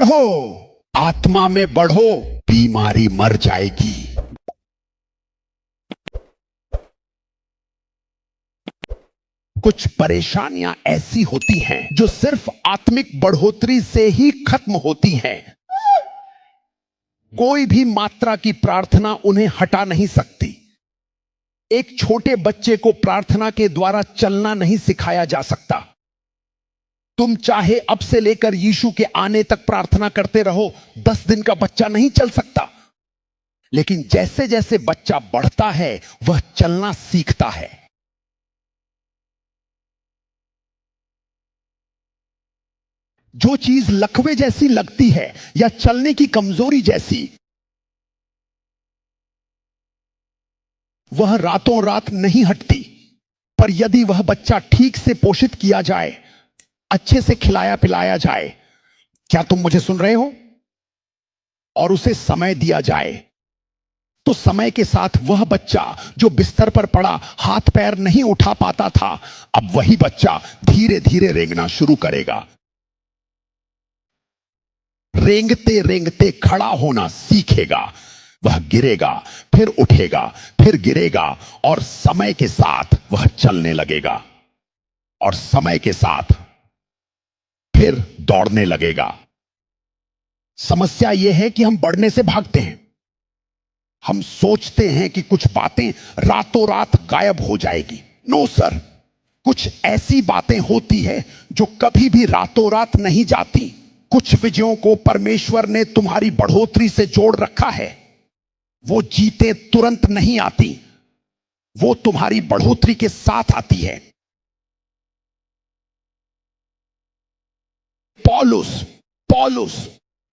बढ़ो, आत्मा में बढ़ो, बीमारी मर जाएगी। कुछ परेशानियां ऐसी होती हैं जो सिर्फ आत्मिक बढ़ोतरी से ही खत्म होती हैं। कोई भी मात्रा की प्रार्थना उन्हें हटा नहीं सकती। एक छोटे बच्चे को प्रार्थना के द्वारा चलना नहीं सिखाया जा सकता। तुम चाहे अब से लेकर यीशु के आने तक प्रार्थना करते रहो, 10 दिन का बच्चा नहीं चल सकता। लेकिन जैसे जैसे बच्चा बढ़ता है वह चलना सीखता है। जो चीज लकवे जैसी लगती है या चलने की कमजोरी जैसी, वह रातों रात नहीं हटती। पर यदि वह बच्चा ठीक से पोषित किया जाए, अच्छे से खिलाया पिलाया जाए, क्या तुम मुझे सुन रहे हो, और उसे समय दिया जाए, तो समय के साथ वह बच्चा जो बिस्तर पर पड़ा हाथ पैर नहीं उठा पाता था, अब वही बच्चा धीरे धीरे रेंगना शुरू करेगा। रेंगते रेंगते खड़ा होना सीखेगा। वह गिरेगा, फिर उठेगा, फिर गिरेगा, और समय के साथ वह चलने लगेगा, और समय के साथ फिर दौड़ने लगेगा। समस्या यह है कि हम बढ़ने से भागते हैं। हम सोचते हैं कि कुछ बातें रातों रात गायब हो जाएगी। नो सर, कुछ ऐसी बातें होती है जो कभी भी रातों रात नहीं जाती। कुछ विजयों को परमेश्वर ने तुम्हारी बढ़ोतरी से जोड़ रखा है। वो जीते तुरंत नहीं आती, वो तुम्हारी बढ़ोतरी के साथ आती है। पौलुस पौलुस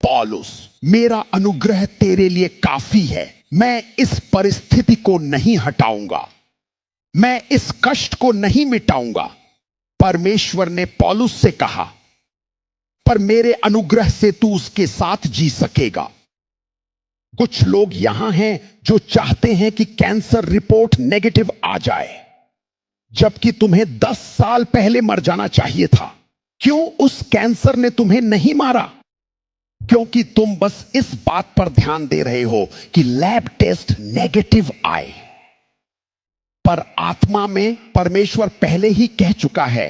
पौलुस, मेरा अनुग्रह तेरे लिए काफी है। मैं इस परिस्थिति को नहीं हटाऊंगा, मैं इस कष्ट को नहीं मिटाऊंगा। परमेश्वर ने पौलुस से कहा, पर मेरे अनुग्रह से तू उसके साथ जी सकेगा। कुछ लोग यहां हैं जो चाहते हैं कि कैंसर रिपोर्ट नेगेटिव आ जाए, जबकि तुम्हें 10 साल पहले मर जाना चाहिए था। क्यों उस कैंसर ने तुम्हें नहीं मारा? क्योंकि तुम बस इस बात पर ध्यान दे रहे हो कि लैब टेस्ट नेगेटिव आए। पर आत्मा में परमेश्वर पहले ही कह चुका है,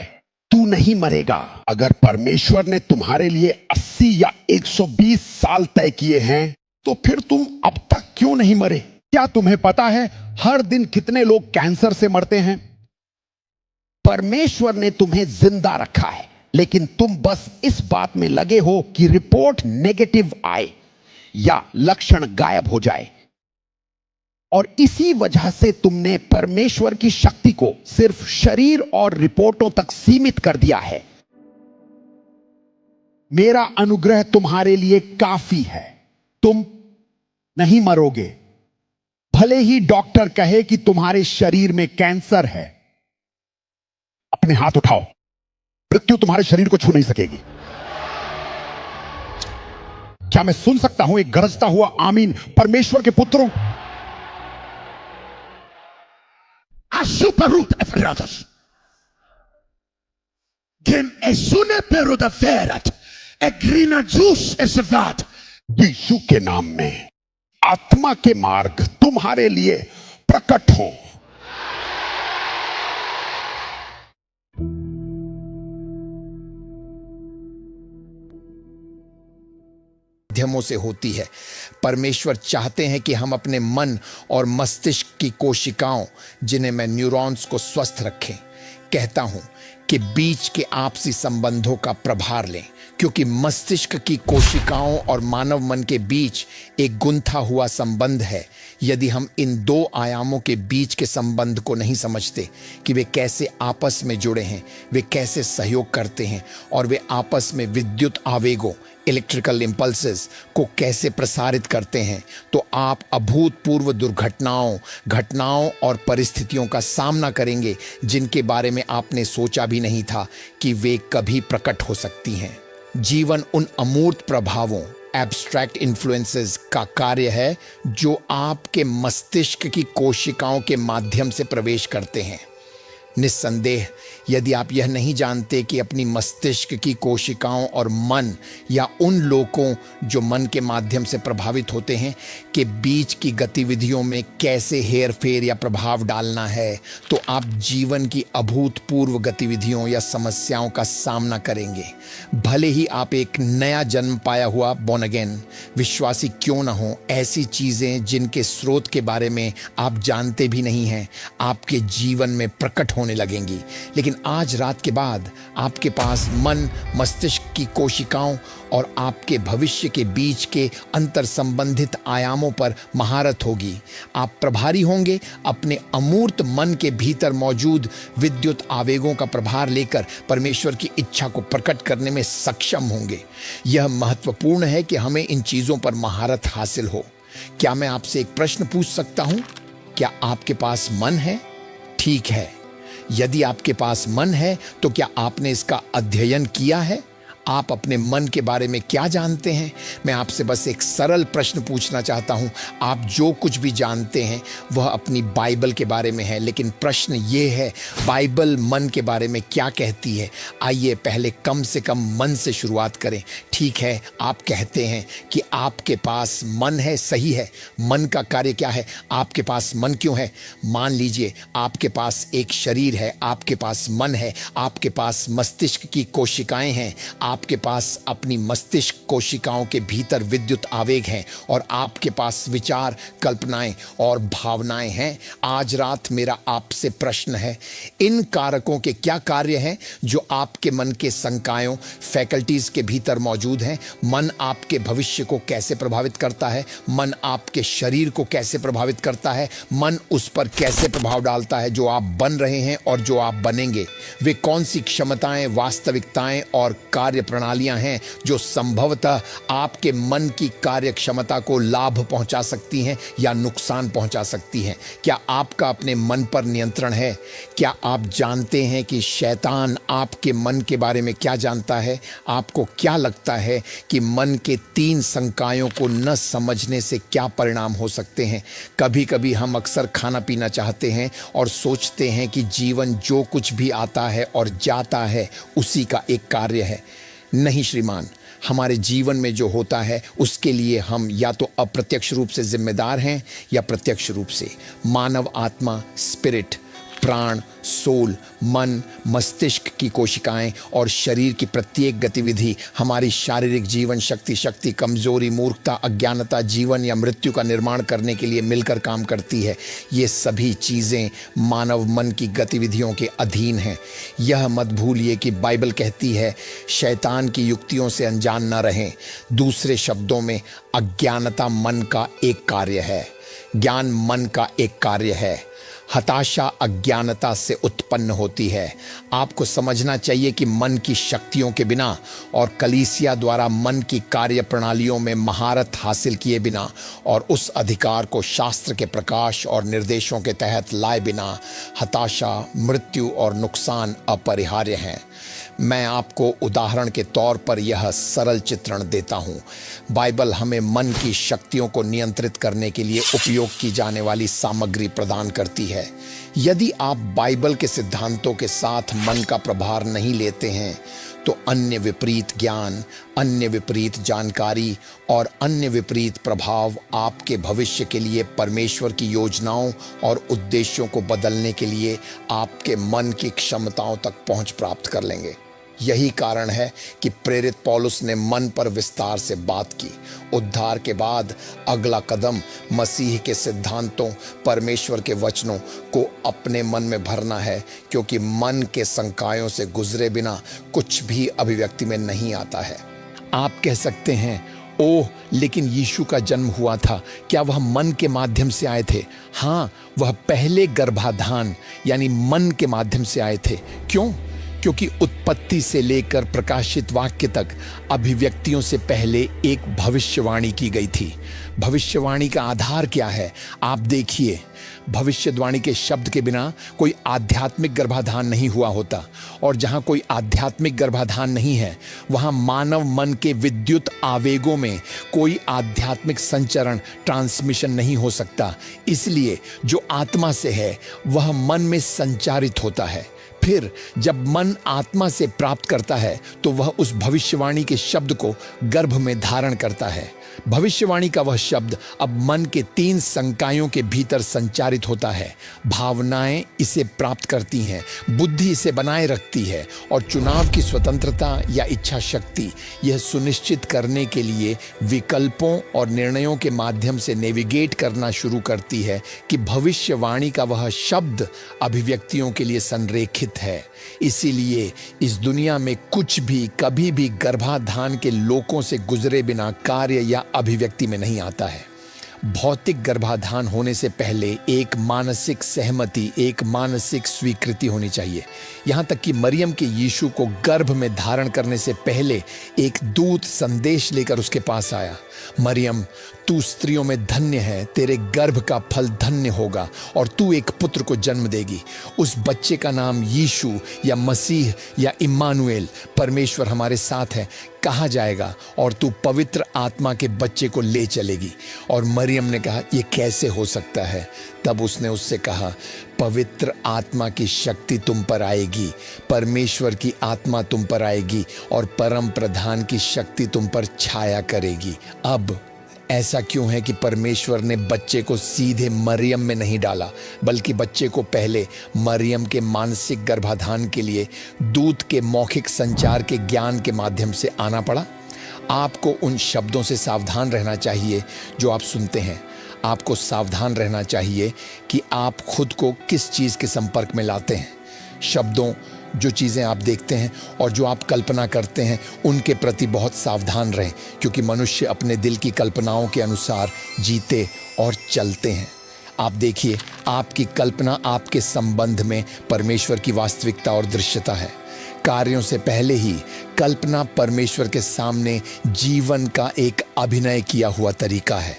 तू नहीं मरेगा। अगर परमेश्वर ने तुम्हारे लिए 80 या 120 साल तय किए हैं, तो फिर तुम अब तक क्यों नहीं मरे? क्या तुम्हें पता है हर दिन कितने लोग कैंसर से मरते हैं? परमेश्वर ने तुम्हें जिंदा रखा है, लेकिन तुम बस इस बात में लगे हो कि रिपोर्ट नेगेटिव आए या लक्षण गायब हो जाए। और इसी वजह से तुमने परमेश्वर की शक्ति को सिर्फ शरीर और रिपोर्टों तक सीमित कर दिया है। मेरा अनुग्रह तुम्हारे लिए काफी है। तुम नहीं मरोगे, भले ही डॉक्टर कहे कि तुम्हारे शरीर में कैंसर है। अपने हाथ उठाओ, मृत्यु तुम्हारे शरीर को छू नहीं सकेगी। क्या मैं सुन सकता हूं एक गरजता हुआ आमीन परमेश्वर के पुत्रों? Superut efratas. Dem esune peruda ferat. E grina jus esvat. यीशु के नाम में आत्मा के मार्ग तुम्हारे लिए प्रकट हो। माध्यमों से होती है। परमेश्वर चाहते हैं कि हम अपने मन और मस्तिष्क की कोशिकाओं, जिन्हें मैं न्यूरॉन्स को स्वस्थ रखें, कहता हूं कि बीच के आपसी संबंधों का प्रभार लें, क्योंकि मस्तिष्क की कोशिकाओं और मानव मन के बीच एक गुंथा हुआ संबंध है। यदि हम इन 2 आयामों के बीच के संबंध को नहीं समझते कि वे कैसे आपस में जुड़े हैं, वे कैसे सहयोग करते हैं, और वे आपस में विद्युत आवेगों, इलेक्ट्रिकल इंपल्सेस को कैसे प्रसारित करते हैं, तो आप अभूतपूर्व घटनाओं और परिस्थितियों का सामना करेंगे जिनके बारे में आपने सोचा भी नहीं था कि वे कभी प्रकट हो सकती हैं। जीवन उन अमूर्त प्रभावों, एब्स्ट्रैक्ट इन्फ्लुएंसेस का कार्य है जो आपके मस्तिष्क की कोशिकाओं के माध्यम से प्रवेश करते हैं। निस्संदेह यदि आप यह नहीं जानते कि अपनी मस्तिष्क की कोशिकाओं और मन या उन लोगों जो मन के माध्यम से प्रभावित होते हैं के बीच की गतिविधियों में कैसे हेरफेर या प्रभाव डालना है, तो आप जीवन की अभूतपूर्व गतिविधियों या समस्याओं का सामना करेंगे। भले ही आप एक नया जन्म पाया हुआ बोर्न अगेन विश्वासी क्यों न हो, ऐसी चीजें जिनके स्रोत के बारे में आप जानते भी नहीं हैं आपके जीवन में प्रकट होने लगेंगी। लेकिन आज रात के बाद आपके पास मन, मस्तिष्क की कोशिकाओं और आपके भविष्य के बीच के अंतर संबंधित आयामों पर महारत होगी। आप प्रभारी होंगे, अपने अमूर्त मन के भीतर मौजूद विद्युत आवेगों का प्रभार लेकर परमेश्वर की इच्छा को प्रकट करने में सक्षम होंगे। यह महत्वपूर्ण है कि हमें इन चीजों पर महारत हासिल हो। क्या मैं आपसे एक प्रश्न पूछ सकता हूं? क्या आपके पास मन है? ठीक है। यदि आपके पास मन है तो क्या आपने इसका अध्ययन किया है? आप अपने मन के बारे में क्या जानते हैं? मैं आपसे बस एक सरल प्रश्न पूछना चाहता हूं। आप जो कुछ भी जानते हैं वह अपनी बाइबल के बारे में है, लेकिन प्रश्न ये है, बाइबल मन के बारे में क्या कहती है? आइए पहले कम से कम मन से शुरुआत करें। ठीक है, आप कहते हैं कि आपके पास मन है, सही है। मन का कार्य क्या है? आपके पास मन क्यों है? मान लीजिए आपके पास एक शरीर है, आपके पास मन है, आपके पास मस्तिष्क की कोशिकाएं हैं, आपके पास अपनी मस्तिष्क कोशिकाओं के भीतर विद्युत आवेग हैं और आपके पास विचार, कल्पनाएं और भावनाएं हैं। आज रात मेरा आपसे प्रश्न है, इन कारकों के क्या कार्य हैं जो आपके मन के संकायों, फैकल्टीज के भीतर मौजूद हैं? मन आपके भविष्य को कैसे प्रभावित करता है? मन आपके शरीर को कैसे प्रभावित करता है? मन उस पर कैसे प्रभाव डालता है जो आप बन रहे हैं और जो आप बनेंगे? वे कौन सी क्षमताएं, वास्तविकताएं और कार्य प्रणालियां हैं जो संभवतः आपके मन की कार्य क्षमता को लाभ पहुंचा सकती हैं या नुकसान पहुंचा सकती हैं? क्या आपका अपने मन पर नियंत्रण है? क्या आप जानते हैं कि शैतान आपके मन के बारे में क्या जानता है? आपको क्या लगता है कि मन के 3 संकायों को न समझने से क्या परिणाम हो सकते हैं? कभी कभी हम अक्सर खाना पीना चाहते हैं और सोचते हैं कि जीवन जो कुछ भी आता है और जाता है उसी का एक कार्य है। नहीं श्रीमान, हमारे जीवन में जो होता है उसके लिए हम या तो अप्रत्यक्ष रूप से जिम्मेदार हैं या प्रत्यक्ष रूप से। मानव आत्मा, स्पिरिट, प्राण, सोल, मन, मस्तिष्क की कोशिकाएं और शरीर की प्रत्येक गतिविधि हमारी शारीरिक जीवन शक्ति, कमजोरी, मूर्खता, अज्ञानता, जीवन या मृत्यु का निर्माण करने के लिए मिलकर काम करती है। ये सभी चीजें मानव मन की गतिविधियों के अधीन हैं। यह मत भूलिए कि बाइबल कहती है, शैतान की युक्तियों से अनजान न रहें। दूसरे शब्दों में, अज्ञानता मन का एक कार्य है, ज्ञान मन का एक कार्य है। हताशा अज्ञानता से उत्पन्न होती है। आपको समझना चाहिए कि मन की शक्तियों के बिना और कलीसिया द्वारा मन की कार्य प्रणालियों में महारत हासिल किए बिना और उस अधिकार को शास्त्र के प्रकाश और निर्देशों के तहत लाए बिना हताशा, मृत्यु और नुकसान अपरिहार्य हैं। मैं आपको उदाहरण के तौर पर यह सरल चित्रण देता हूँ। बाइबल हमें मन की शक्तियों को नियंत्रित करने के लिए उपयोग की जाने वाली सामग्री प्रदान करती है। यदि आप बाइबल के सिद्धांतों के साथ मन का प्रभार नहीं लेते हैं तो अन्य विपरीत ज्ञान, अन्य विपरीत जानकारी और अन्य विपरीत प्रभाव आपके भविष्य के लिए परमेश्वर की योजनाओं और उद्देश्यों को बदलने के लिए आपके मन की क्षमताओं तक पहुंच प्राप्त कर लेंगे। यही कारण है कि प्रेरित पौलुस ने मन पर विस्तार से बात की। उद्धार के बाद अगला कदम मसीह के सिद्धांतों, परमेश्वर के वचनों को अपने मन में भरना है, क्योंकि मन के संकायों से गुजरे बिना कुछ भी अभिव्यक्ति में नहीं आता है। आप कह सकते हैं, ओह, लेकिन यीशु का जन्म हुआ था, क्या वह मन के माध्यम से आए थे? हाँ, वह पहले गर्भाधान यानी मन के माध्यम से आए थे। क्यों? क्योंकि उत्पत्ति से लेकर प्रकाशित वाक्य तक अभिव्यक्तियों से पहले एक भविष्यवाणी की गई थी। भविष्यवाणी का आधार क्या है? आप देखिए, भविष्यवाणी के शब्द के बिना कोई आध्यात्मिक गर्भाधान नहीं हुआ होता, और जहां कोई आध्यात्मिक गर्भाधान नहीं है वहां मानव मन के विद्युत आवेगों में कोई आध्यात्मिक संचरण, ट्रांसमिशन नहीं हो सकता। इसलिए जो आत्मा से है वह मन में संचारित होता है, फिर जब मन आत्मा से प्राप्त करता है तो वह उस भविष्यवाणी के शब्द को गर्भ में धारण करता है। भविष्यवाणी का वह शब्द अब मन के 3 संकायों के भीतर संचारित होता है। भावनाएं इसे प्राप्त करती हैं, बुद्धि इसे बनाए रखती है और चुनाव की स्वतंत्रता या इच्छा शक्ति यह सुनिश्चित करने के लिए विकल्पों और निर्णयों के माध्यम से नेविगेट करना शुरू करती है कि भविष्यवाणी का वह शब्द अभिव्यक्तियों के लिए संरेखित है। इसीलिए इस दुनिया में कुछ भी कभी भी गर्भाधान के लोकों से गुजरे बिना कार्य या अभिव्यक्ति में नहीं आता है। भौतिक गर्भाधान होने से पहले एक मानसिक सहमति, एक मानसिक स्वीकृति होनी चाहिए। यहाँ तक कि मरियम के यीशु को गर्भ में धारण करने से पहले एक दूत संदेश लेकर उसके पास आया, मरियम तू स्त्रियों में धन्य है, तेरे गर्भ का फल धन्य होगा और तू एक पुत्र को जन्म देगी। उस बच्चे का नाम यीशु या मसीह या इम्मानुएल, परमेश्वर हमारे साथ है, कहा जाएगा और तू पवित्र आत्मा के बच्चे को ले चलेगी। और मरियम ने कहा ये कैसे हो सकता है? तब उसने उससे कहा पवित्र आत्मा की शक्ति तुम पर आएगी, परमेश्वर की आत्मा तुम पर आएगी और परम प्रधान की शक्ति तुम पर छाया करेगी। अब ऐसा क्यों है कि परमेश्वर ने बच्चे को सीधे मरियम में नहीं डाला, बल्कि बच्चे को पहले मरियम के मानसिक गर्भाधान के लिए दूत के मौखिक संचार के ज्ञान के माध्यम से आना पड़ा? आपको उन शब्दों से सावधान रहना चाहिए जो आप सुनते हैं। आपको सावधान रहना चाहिए कि आप खुद को किस चीज़ के संपर्क में लाते हैं। शब्दों, जो चीज़ें आप देखते हैं और जो आप कल्पना करते हैं, उनके प्रति बहुत सावधान रहें, क्योंकि मनुष्य अपने दिल की कल्पनाओं के अनुसार जीते और चलते हैं। आप देखिए, आपकी कल्पना आपके संबंध में परमेश्वर की वास्तविकता और दृश्यता है। कार्यों से पहले ही कल्पना परमेश्वर के सामने जीवन का एक अभिनय किया हुआ तरीका है।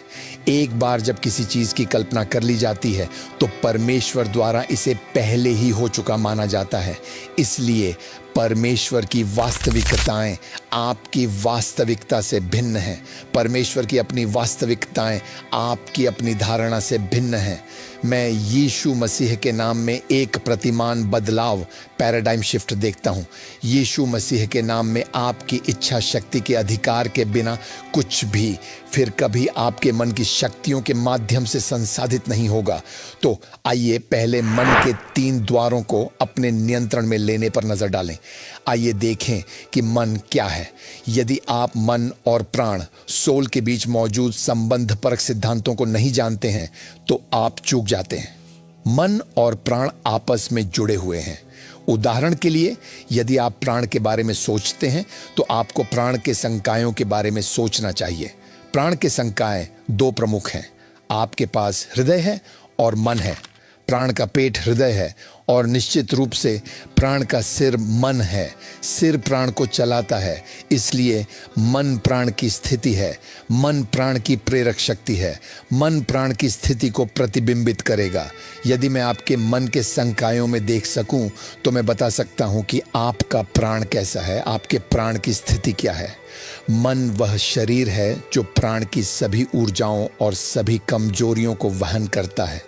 एक बार जब किसी चीज़ की कल्पना कर ली जाती है तो परमेश्वर द्वारा इसे पहले ही हो चुका माना जाता है। इसलिए परमेश्वर की वास्तविकताएं आपकी वास्तविकता से भिन्न हैं। परमेश्वर की अपनी वास्तविकताएं आपकी अपनी धारणा से भिन्न हैं। मैं यीशु मसीह के नाम में एक प्रतिमान बदलाव, पैराडाइम शिफ्ट देखता हूँ। यीशु मसीह के नाम में आपकी इच्छा शक्ति के अधिकार के बिना कुछ भी फिर कभी आपके मन की शक्तियों के माध्यम से संसाधित नहीं होगा। तो आइए पहले मन के 3 द्वारों को अपने नियंत्रण में लेने पर नजर डालें। आइए देखें कि मन क्या है। यदि आप मन और प्राण, सोल के बीच मौजूद संबंध परक सिद्धांतों को नहीं जानते हैं तो आप चूक जाते हैं। मन और प्राण आपस में जुड़े हुए हैं। उदाहरण के लिए, यदि आप प्राण के बारे में सोचते हैं तो आपको प्राण के संकायों के बारे में सोचना चाहिए। प्राण के संकाय 2 प्रमुख हैं। आपके पास हृदय है और मन है। प्राण का पेट हृदय है और निश्चित रूप से प्राण का सिर मन है। सिर प्राण को चलाता है, इसलिए मन प्राण की स्थिति है। मन प्राण की प्रेरक शक्ति है। मन प्राण की स्थिति को प्रतिबिंबित करेगा। यदि मैं आपके मन के संकायों में देख सकूं तो मैं बता सकता हूं कि आपका प्राण कैसा है, आपके प्राण की स्थिति क्या है। मन वह शरीर है जो प्राण की सभी ऊर्जाओं और सभी कमजोरियों को वहन करता है।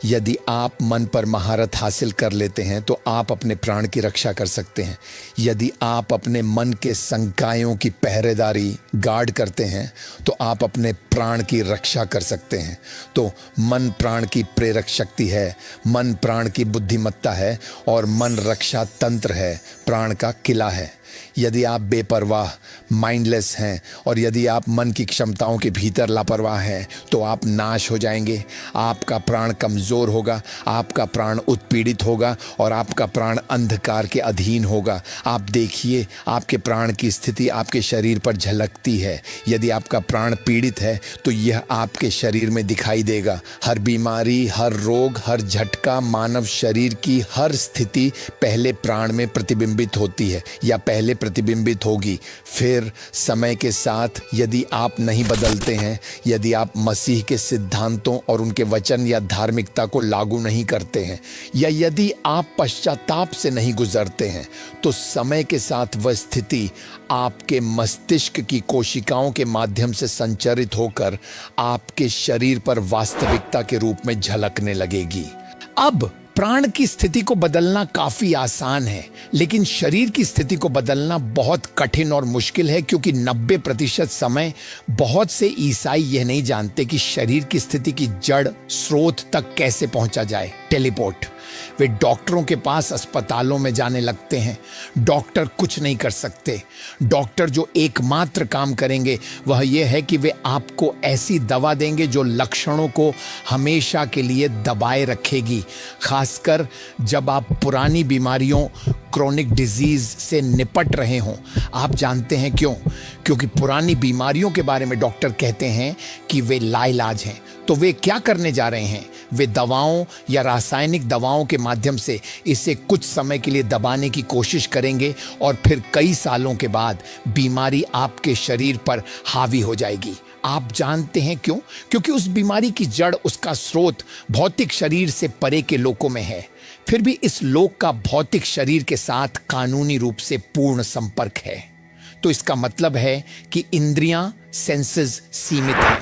यदि आप मन पर महारत हासिल कर लेते हैं तो आप अपने प्राण की रक्षा कर सकते हैं। यदि आप अपने मन के संकायों की पहरेदारी, गार्ड करते हैं तो आप अपने प्राण की रक्षा कर सकते हैं। तो मन प्राण की प्रेरक शक्ति है, मन प्राण की बुद्धिमत्ता है और मन रक्षा तंत्र है, प्राण का किला है। यदि आप बेपरवाह, माइंडलेस हैं और यदि आप मन की क्षमताओं के भीतर लापरवाह हैं तो आप नाश हो जाएंगे। आपका प्राण कमज़ोर होगा, आपका प्राण उत्पीड़ित होगा और आपका प्राण अंधकार के अधीन होगा। आप देखिए, आपके प्राण की स्थिति आपके शरीर पर झलकती है। यदि आपका प्राण पीड़ित है तो यह आपके शरीर में दिखाई देगा। हर बीमारी, हर रोग, हर झटका, मानव शरीर की हर स्थिति पहले प्राण में प्रतिबिंबित होती है या पहले प्रतिबिंबित होगी। फिर समय के साथ यदि आप नहीं बदलते हैं, यदि आप मसीह के सिद्धांतों और उनके वचन या धार्मिकता को लागू नहीं करते हैं, या यदि आप पश्चाताप से नहीं गुजरते हैं, तो समय के साथ वह स्थिति आपके मस्तिष्क की कोशिकाओं के माध्यम से संचरित होकर आपके शरीर पर वास्तविकता के रूप में झलकने लगेगी। अब प्राण की स्थिति को बदलना काफी आसान है, लेकिन शरीर की स्थिति को बदलना बहुत कठिन और मुश्किल है, क्योंकि 90% समय बहुत से ईसाई यह नहीं जानते कि शरीर की स्थिति की जड़ स्रोत तक कैसे पहुंचा जाए। टेलीपोर्ट। वे डॉक्टरों के पास अस्पतालों में जाने लगते हैं। डॉक्टर कुछ नहीं कर सकते। डॉक्टर जो एकमात्र काम करेंगे वह यह है कि वे आपको ऐसी दवा देंगे जो लक्षणों को हमेशा के लिए दबाए रखेगी, खासकर जब आप पुरानी बीमारियों क्रोनिक डिजीज से निपट रहे हों। आप जानते हैं क्यों? क्योंकि पुरानी बीमारियों के बारे में डॉक्टर कहते हैं कि वे लाइलाज हैं। तो वे क्या करने जा रहे हैं? वे दवाओं या रासायनिक दवाओं के माध्यम से इसे कुछ समय के लिए दबाने की कोशिश करेंगे और फिर कई सालों के बाद बीमारी आपके शरीर पर हावी हो जाएगी। आप जानते हैं क्यों? क्योंकि उस बीमारी की जड़, उसका स्रोत भौतिक शरीर से परे के लोकों में है। फिर भी इस लोक का भौतिक शरीर के साथ कानूनी रूप से पूर्ण संपर्क है। तो इसका मतलब है कि इंद्रियां, सेंसेस सीमित हैं।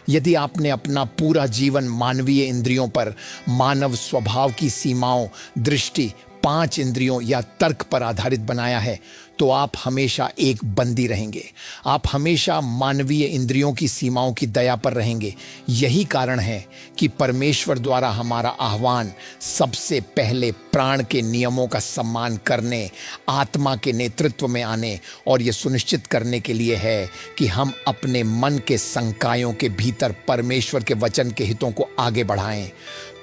यदि आपने अपना पूरा जीवन मानवीय इंद्रियों पर, मानव स्वभाव की सीमाओं, दृष्टि, 5 इंद्रियों या तर्क पर आधारित बनाया है, तो आप हमेशा एक बंदी रहेंगे। आप हमेशा मानवीय इंद्रियों की सीमाओं की दया पर रहेंगे। यही कारण है कि परमेश्वर द्वारा हमारा आह्वान सबसे पहले प्राण के नियमों का सम्मान करने, आत्मा के नेतृत्व में आने और यह सुनिश्चित करने के लिए है कि हम अपने मन के संकायों के भीतर परमेश्वर के वचन के हितों को आगे बढ़ाएं।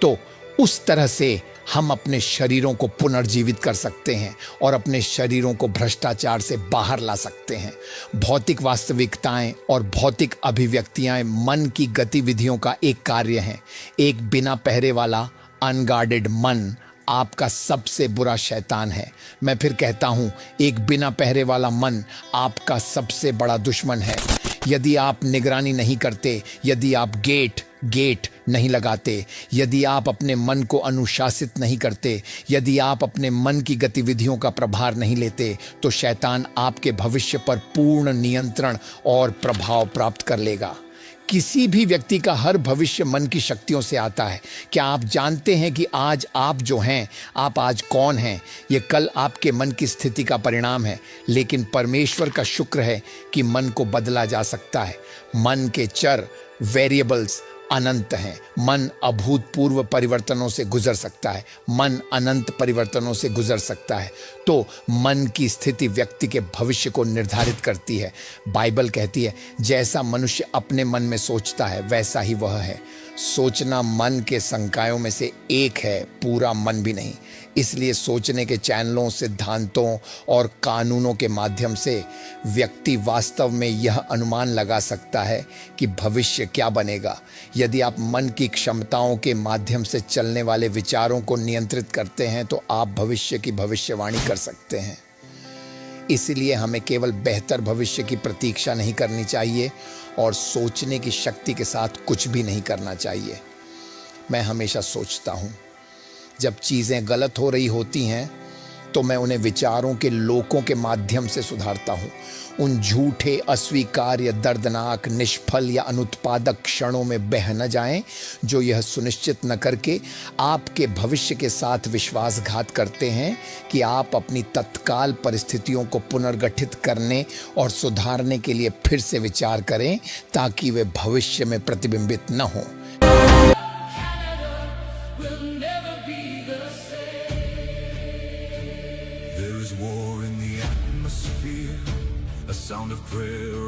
तो उस तरह से हम अपने शरीरों को पुनर्जीवित कर सकते हैं और अपने शरीरों को भ्रष्टाचार से बाहर ला सकते हैं। भौतिक वास्तविकताएं और भौतिक अभिव्यक्तियां मन की गतिविधियों का एक कार्य हैं। एक बिना पहरे वाला अनगार्डेड मन आपका सबसे बुरा शैतान है। मैं फिर कहता हूं, एक बिना पहरे वाला मन आपका सबसे बड़ा दुश्मन है। यदि आप निगरानी नहीं करते, यदि आप गेट नहीं लगाते, यदि आप अपने मन को अनुशासित नहीं करते, यदि आप अपने मन की गतिविधियों का प्रभार नहीं लेते, तो शैतान आपके भविष्य पर पूर्ण नियंत्रण और प्रभाव प्राप्त कर लेगा। किसी भी व्यक्ति का हर भविष्य मन की शक्तियों से आता है। क्या आप जानते हैं कि आज आप जो हैं, आप आज कौन हैं, ये कल आपके मन की स्थिति का परिणाम है। लेकिन परमेश्वर का शुक्र है कि मन को बदला जा सकता है। मन के चर, वेरिएबल्स अनंत हैं। मन अभूतपूर्व परिवर्तनों से गुजर सकता है। मन अनंत परिवर्तनों से गुजर सकता है। तो मन की स्थिति व्यक्ति के भविष्य को निर्धारित करती है। बाइबल कहती है, जैसा मनुष्य अपने मन में सोचता है वैसा ही वह है। सोचना मन के संकायों में से एक है, पूरा मन भी नहीं। इसलिए सोचने के चैनलों, सिद्धांतों और कानूनों के माध्यम से व्यक्ति वास्तव में यह अनुमान लगा सकता है कि भविष्य क्या बनेगा। यदि आप मन की क्षमताओं के माध्यम से चलने वाले विचारों को नियंत्रित करते हैं तो आप भविष्य की भविष्यवाणी कर सकते हैं। इसलिए हमें केवल बेहतर भविष्य की प्रतीक्षा नहीं करनी चाहिए और सोचने की शक्ति के साथ कुछ भी नहीं करना चाहिए। मैं हमेशा सोचता हूँ, जब चीज़ें गलत हो रही होती हैं तो मैं उन्हें विचारों के लोकों के माध्यम से सुधारता हूँ। उन झूठे, अस्वीकार्य, दर्दनाक, निष्फल या अनुत्पादक क्षणों में बह न जाएं जो यह सुनिश्चित न करके आपके भविष्य के साथ विश्वासघात करते हैं कि आप अपनी तत्काल परिस्थितियों को पुनर्गठित करने और सुधारने के लिए फिर से विचार करें ताकि वे भविष्य में प्रतिबिंबित न हों। There is war in the atmosphere, a sound of prayer.